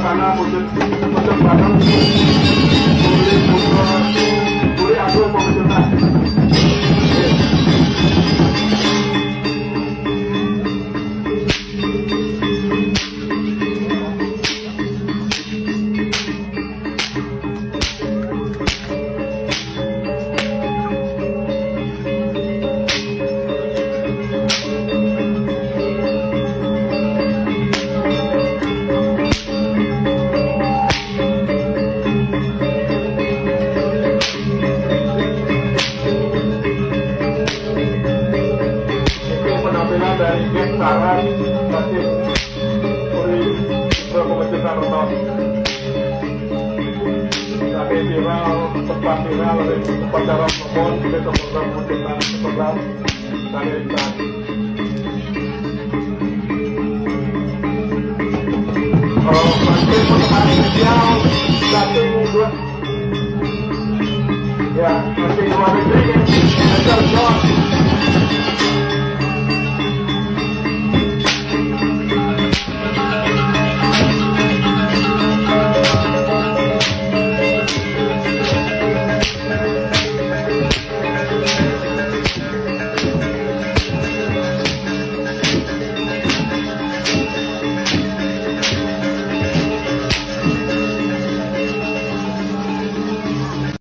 sana muncul bareng boleh aku memunculkan dari game saran basis uri berkomentar nonton tadi viral sempat viral dari upacara nomor di program munculkan program tadi iklan masih menemani spesial dating dua ya masih dua negeri Enter John